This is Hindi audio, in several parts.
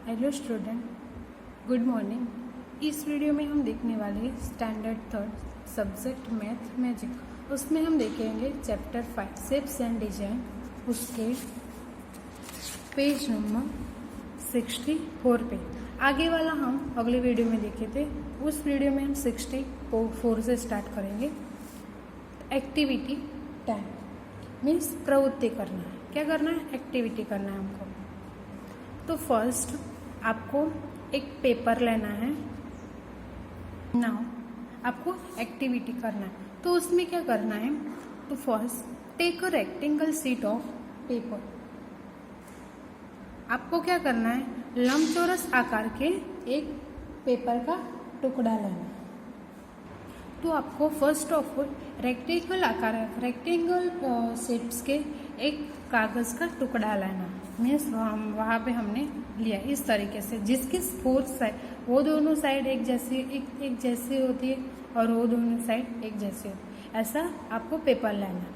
Hello student, good morning. इस वीडियो में हम देखने वाले हैं standard third subject math magic. उसमें हम देखेंगे चैप्टर 5 शेप्स एंड डिजाइन, उसके पेज नंबर 64 पे। आगे वाला हम अगले वीडियो में देखे थे। उस वीडियो में हम 64 से स्टार्ट करेंगे। एक्टिविटी 10 मीन्स प्रवृत्ति करना है। क्या करना है? एक्टिविटी करना है हमको। तो फर्स्ट आपको एक पेपर लेना है। नाउ आपको एक्टिविटी करना है, तो उसमें क्या करना है? तो first take a rectangle sheet of paper. आपको क्या करना है? लंबचौरस आकार के एक पेपर का टुकड़ा लेना है। तो आपको first of all rectangle shapes के एक कागज का टुकड़ा लेना है। मीन्स वहाँ पे हमने लिया इस तरीके से, जिसकी फोर्थ साइड वो दोनों साइड एक जैसी होती है और वो दोनों साइड एक जैसी होती है। ऐसा आपको पेपर लेना।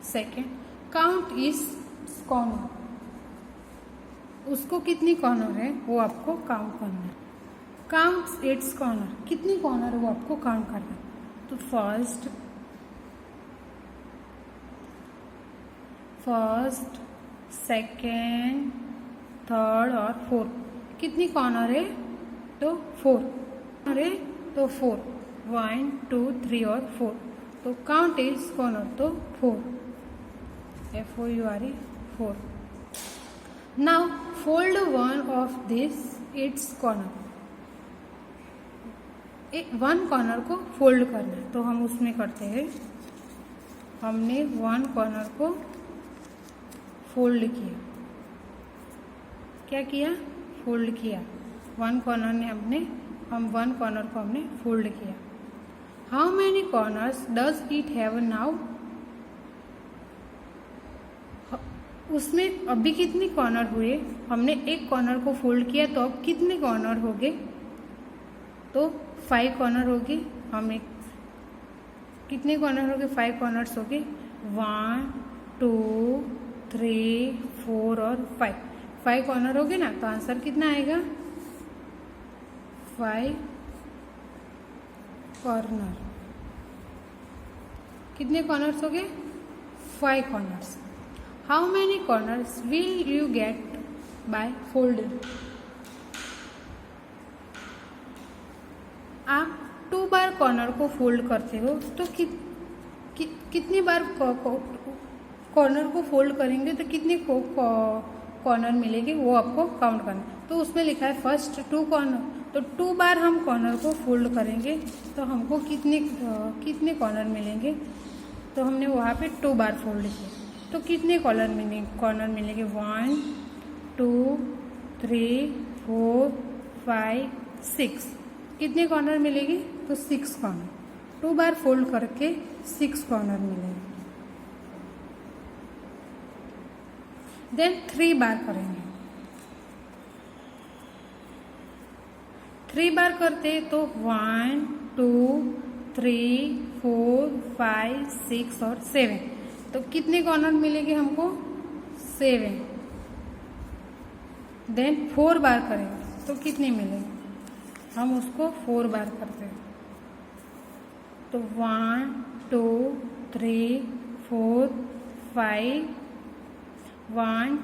सेकेंड, काउंट इस कॉर्नर। उसको कितनी कॉर्नर है वो आपको काउंट करना है। काउंट इट्स कॉर्नर, कितनी कॉर्नर है वो आपको काउंट करना है। तो फर्स्ट, सेकेंड, थर्ड और फोर्थ कितनी कॉर्नर है? तो 4 है, तो 4 1 2 3 और 4। तो काउंट इज कॉर्नर, तो 4 FOURE 4। Now fold one of this it's corner. One corner को फोल्ड करना है, तो हम उसमें करते हैं। हमने वन कॉर्नर को फोल्ड किया। क्या किया? फोल्ड किया। वन कॉर्नर ने वन कॉर्नर को हमने फोल्ड किया। How many corners does it have now? उसमें अभी कितने कॉर्नर हुए? हमने एक कॉर्नर को फोल्ड किया, तो अब कितने कॉर्नर हो गए? तो 5 कॉर्नर हो गए। हमें कितने कॉर्नर हो गए? 5 कॉर्नर्स हो गए। 1 2 3 4 और 5 कॉर्नर हो गए ना। तो आंसर कितना आएगा? 5 कॉर्नर। कितने कॉर्नर्स हो गए? 5 corners. How many corners will you get by folding? आप 2 बार कॉर्नर को फोल्ड करते हो, तो कितनी बार कॉर्नर को फोल्ड करेंगे तो कितने कॉर्नर मिलेंगे वो आपको काउंट करना। तो उसमें लिखा है फर्स्ट 2 कॉर्नर, तो 2 बार हम कॉर्नर को फोल्ड करेंगे तो हमको कितने कॉर्नर मिलेंगे? तो हमने वहाँ पे 2 बार फोल्ड किया, तो कितने कॉर्नर मिलेंगे? 1 2 3 4 5 6। कितने कॉर्नर मिलेगी? तो 6 कॉर्नर। 2 बार फोल्ड करके 6 कॉर्नर मिलेंगे। देन 3 बार करेंगे। 3 बार करते तो 1 2 3 4 5 6 और 7। तो कितने कॉर्नर मिलेंगे हमको? 7। देन 4 बार करेंगे तो कितने मिलेंगे? हम उसको 4 बार करते हैं, तो 1 2 3 4 5 1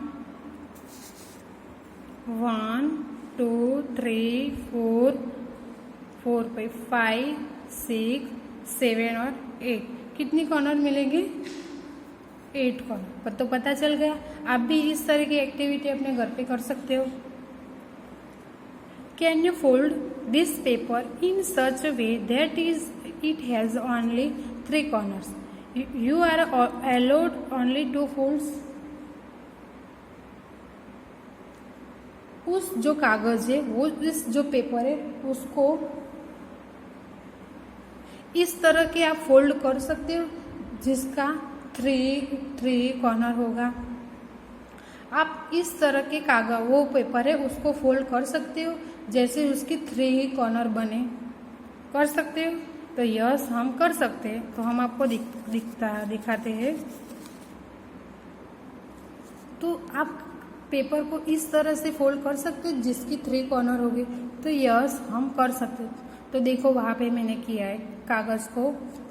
1 2 3 4 4 पे 5 6 7 और 8। कितनी कॉर्नर मिलेंगे? 8 कॉर्नर। तो पता चल गया। आप भी इस तरह की एक्टिविटी अपने घर पे कर सकते हो। Can you fold this paper in such a way that it has only 3 corners? You are allowed only 2 folds. उस जो कागज है, वो इस जो पेपर है, उसको इस तरह के आप फोल्ड कर सकते हो जिसका 3 कॉर्नर होगा। आप इस तरह के कागज, वो पेपर है, उसको फोल्ड कर सकते हो जैसे उसकी 3 कॉर्नर बने। कर सकते हो? तो यस, हम कर सकते हैं। तो हम आपको दिखाते हैं। तो आप पेपर को इस तरह से फोल्ड कर सकते हो जिसकी 3 कॉर्नर होगी? तो यस, हम कर सकते। तो देखो वहाँ पे मैंने किया है, कागज़ को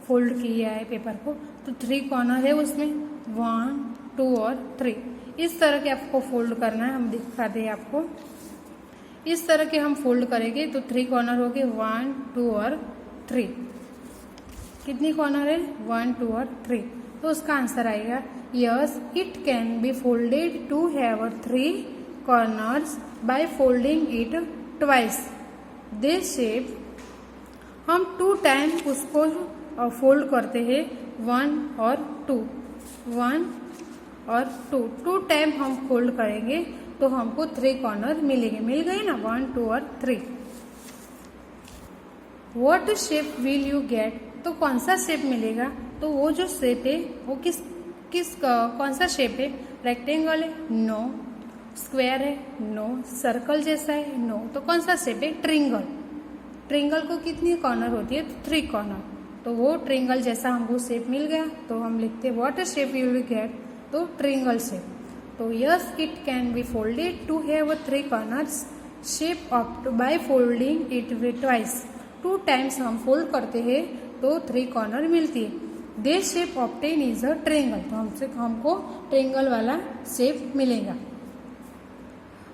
फोल्ड किया है पेपर को, तो 3 कॉर्नर है उसमें, 1, 2 और 3। इस तरह के आपको फोल्ड करना है, हम दिखाते हैं आपको। इस तरह के हम फोल्ड करेंगे तो 3 कॉर्नर हो गए, 1, 2 और 3। कितनी कॉर्नर है? 1, 2 और 3। तो उसका आंसर आएगा yes, it can be folded to have 3 corners by folding it twice. This shape हम 2 टाइम उसको फोल्ड करते हैं, 1 और 2, 1 और 2 टाइम हम फोल्ड करेंगे तो हमको 3 कॉर्नर मिलेंगे। मिल गए ना, 1, 2 और 3। What shape will you get? तो कौन सा शेप मिलेगा? तो वो जो शेप है वो कौन सा शेप है? रेक्टेंगल है? नो। स्क्वायर है? नो। सर्कल जैसा है? नो। तो कौन सा शेप है? ट्रिंगल। ट्रिंगल को कितनी कॉर्नर होती है? तो 3 कॉर्नर। तो वो ट्रिंगल जैसा हमको शेप मिल गया, तो हम लिखते हैं what shape you will get? तो ट्रिंगल शेप। तो yes, it can be folded to have 3 corners shape of by folding it twice. 2 times हम फोल्ड करते हैं तो 3 कॉर्नर मिलती है। This shape obtain is a triangle. तो हमको ट्रायंगल वाला शेप मिलेगा।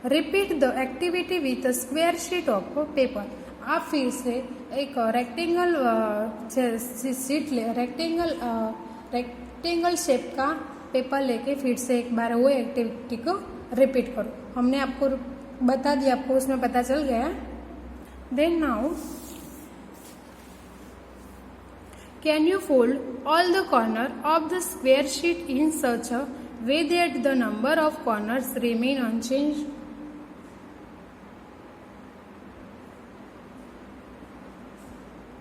Repeat the activity with a square sheet of paper. आप फिर से एक रेक्टेंगल शीट ले, रेक्टेंगल शेप का पेपर लेके फिर से एक बार वो एक्टिविटी को रिपीट करो। हमने आपको बता दिया, आपको उसमें पता चल गया। Then now can you fold all the corner of the square sheet in such a way that the number of corners remain unchanged?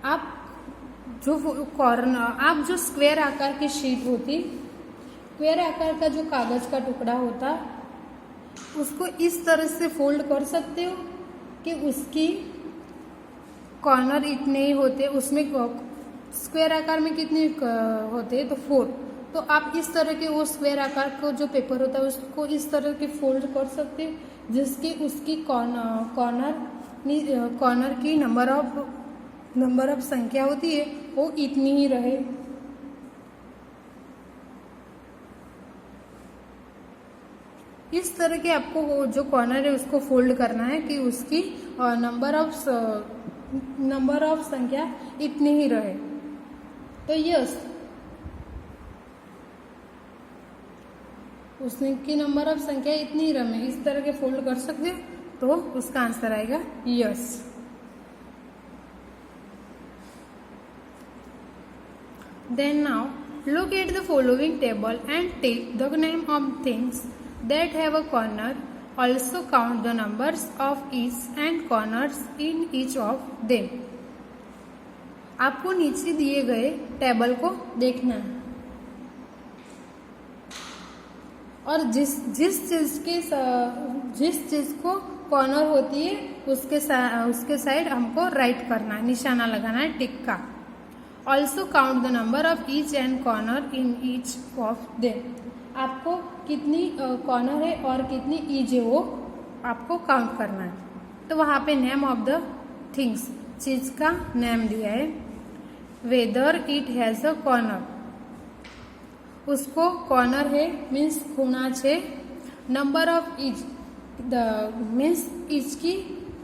आप जो स्क्वायर आकार की शीट होती, स्क्वायर आकार का जो कागज का टुकड़ा होता, उसको इस तरह से फोल्ड कर सकते हो कि उसकी कॉर्नर इतने ही होते, उसमें स्क्वायर आकार में कितने होते हैं? तो 4। तो आप इस तरह के वो स्क्वायर आकार का जो पेपर होता है उसको इस तरह के फोल्ड कर सकते हैं जिसकी उसकी कॉर्नर की नंबर ऑफ संख्या होती है वो इतनी ही रहे। इस तरह के आपको वो जो कॉर्नर है उसको फोल्ड करना है कि उसकी नंबर ऑफ संख्या इतनी ही रहे। तो यस, उसकी नंबर ऑफ संख्या इतनी ही रहे, इस तरह के फोल्ड कर सकते हैं, तो उसका आंसर आएगा yes. Then now look at the following table and take the name of things that have a corner. Also count the numbers of each and corners in each of them. आपको नीचे दिए गए टेबल को देखना है और जिस चीज को कॉर्नर होती है उसके साइड हमको राइट करना है, निशाना लगाना है टिक का। Also count the number of each and corner in each of them. आपको कितनी कॉर्नर है और कितनी ईच है वो आपको काउंट करना है। तो वहाँ पे नेम ऑफ द थिंग्स, चीज का नेम दिया है। Whether it has a corner, उसको कॉर्नर है मीन्स खूणा छे। Number of each means each की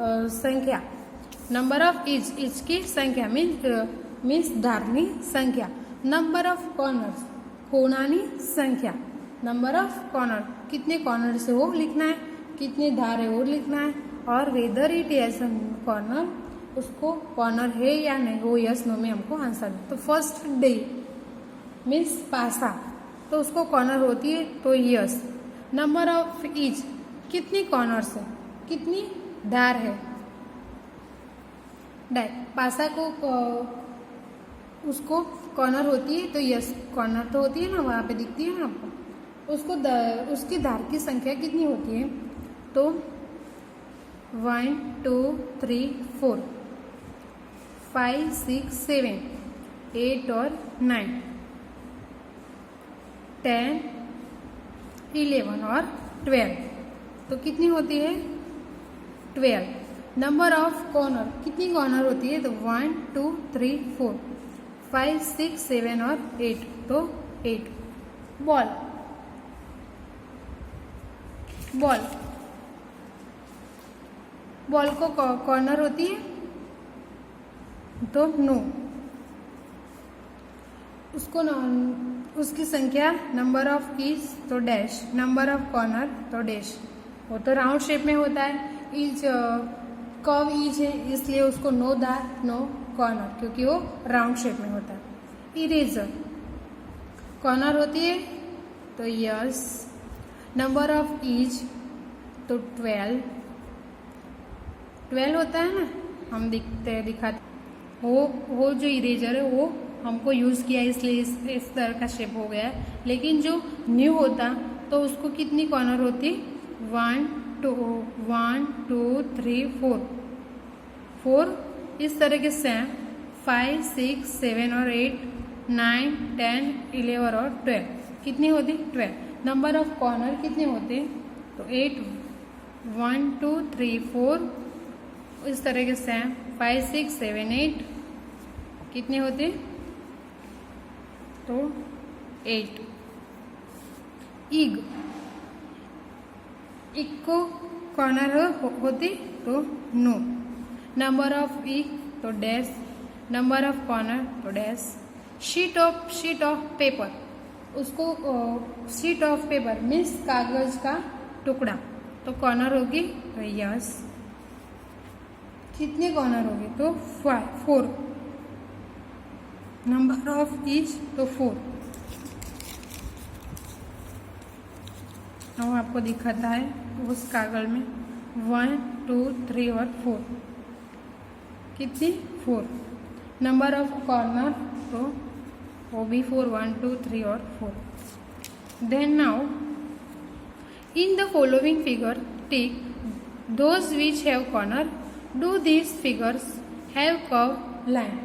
संख्या, नंबर ऑफ ईच की संख्या मीन्स धारनी संख्या। नंबर ऑफ कॉर्नर्स, खूणानी संख्या। नंबर ऑफ कॉर्नर, कितने कॉर्नर से वो लिखना है, कितने धार है वो लिखना है। और whether it has a corner, उसको कॉर्नर है या नहीं वो यस नो में हमको आंसर दे। तो फर्स्ट डे मीन्स पासा, तो उसको कॉर्नर होती है तो यस। नंबर ऑफ ईच, कितनी कॉर्नर्स है, कितनी धार है, पासा को उसको कॉर्नर होती है तो यस, कॉर्नर तो होती है ना, वहाँ पे दिखती है ना आपको। उसको उसकी धार की संख्या कितनी होती है? तो 1 2 3 4 5 6 7 8 और 9 10 11 और 12। तो कितनी होती है 12। नंबर ऑफ कॉर्नर, कितनी कॉर्नर होती है तो 1 2 3 4 5 6 7 और 8, तो 8। बॉल, बॉल बॉल को कॉर्नर होती है तो नो, उसको उसकी संख्या नंबर ऑफ कीज तो डैश, नंबर ऑफ कॉर्नर तो डैश। वो तो राउंड शेप में होता है, ईज कर्व ईज है इसलिए उसको नो दांत नो कॉर्नर, क्योंकि वो राउंड शेप में होता है। इरेजर कॉर्नर होती है तो यस, नंबर ऑफ ईज तो 12 होता है ना, हम दिखाते वो जो इरेजर है वो हमको यूज़ किया इसलिए इस तरह का शेप हो गया है। लेकिन जो न्यू होता तो उसको कितनी कॉर्नर होती 1 2 3 4 इस तरह के सेम 5 6 7 और 8 9 10 11 और 12 कितनी होती 12। नंबर ऑफ कॉर्नर कितने होते तो 8 1 2 3 4 इस तरह के सेम 5 6 7 8 कितने होते तो 8। इग को कॉर्नर होती तो नो, नंबर ऑफ इग तो डैश, नंबर ऑफ कॉर्नर तो डैश। शीट ऑफ पेपर, उसको शीट ऑफ पेपर मीन्स कागज का टुकड़ा, तो कॉर्नर होगी तो यस, कितने कॉर्नर होगी तो 4, नंबर ऑफ ईच तो 4। अब आपको दिखाता है उस कागज में 1 2 3 और 4 कितनी 4। नंबर ऑफ कॉर्नर तो वो भी 4 1 2 3 और 4। Then now in the following figure tick those which have corner, do these figures have curved line?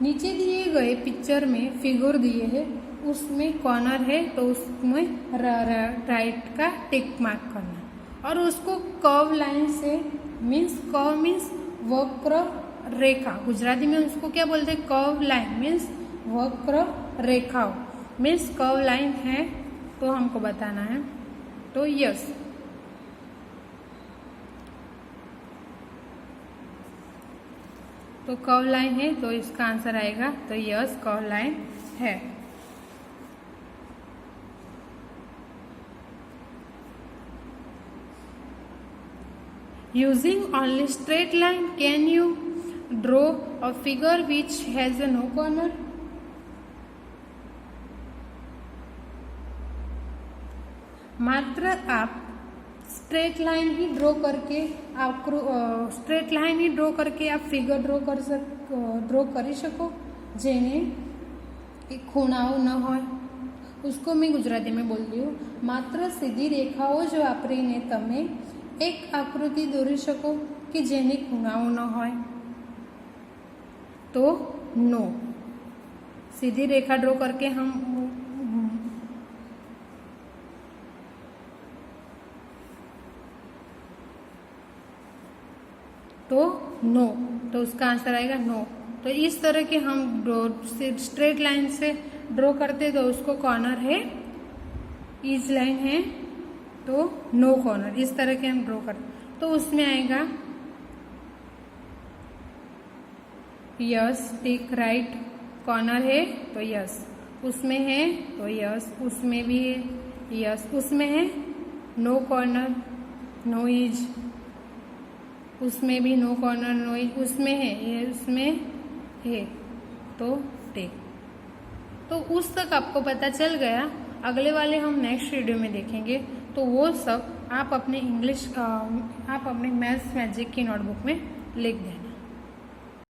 नीचे दिए गए पिक्चर में फिगर दिए हैं, उसमें कॉर्नर है तो उसमें राइट का टिक मार्क करना, और उसको कर्व लाइन से मीन्स कर्व मीन्स वक्र रेखा, गुजराती में उसको क्या बोलते हैं कर्व लाइन मीन्स वक्र रेखा मीन्स कर्व लाइन है तो हमको बताना है तो यस। तो कर्व लाइन है तो इसका आंसर आएगा तो यस कर्व लाइन है। Using only straight line, can you draw a figure which has a no corner? मात्र आप स्ट्रेट लाइन ही ड्रॉ करके आप फिगर ड्रॉ કરી શકો જેને ખૂણાઓ ન હોય, उसको मैं गुजराती में बोलती हूँ। मात्र सीधी रेखाओं જ વાપરીને તમે એક આકૃતિ દોરી શકો કે જેને ખૂણાઓ ન હોય तो नो, सीधी रेखा ड्रॉ करके हम तो नो, तो उसका आंसर आएगा नो। तो इस तरह के हम स्ट्रेट लाइन से ड्रॉ करते तो उसको कॉर्नर है, ईज लाइन है तो नो कॉर्नर, इस तरह के हम ड्रॉ करते तो उसमें आएगा यस टिक राइट, कॉर्नर है तो यस, उसमें है तो यस, उसमें भी है यस, उसमें है नो कॉर्नर नो ईज, उसमें भी नो कॉर्नर नो ईज, उसमें है ये उसमें है तो टिक। तो उस तक आपको पता चल गया। अगले वाले हम नेक्स्ट वीडियो में देखेंगे, तो वो सब आप अपने मैथ्स मैजिक की नोटबुक में लिख देना।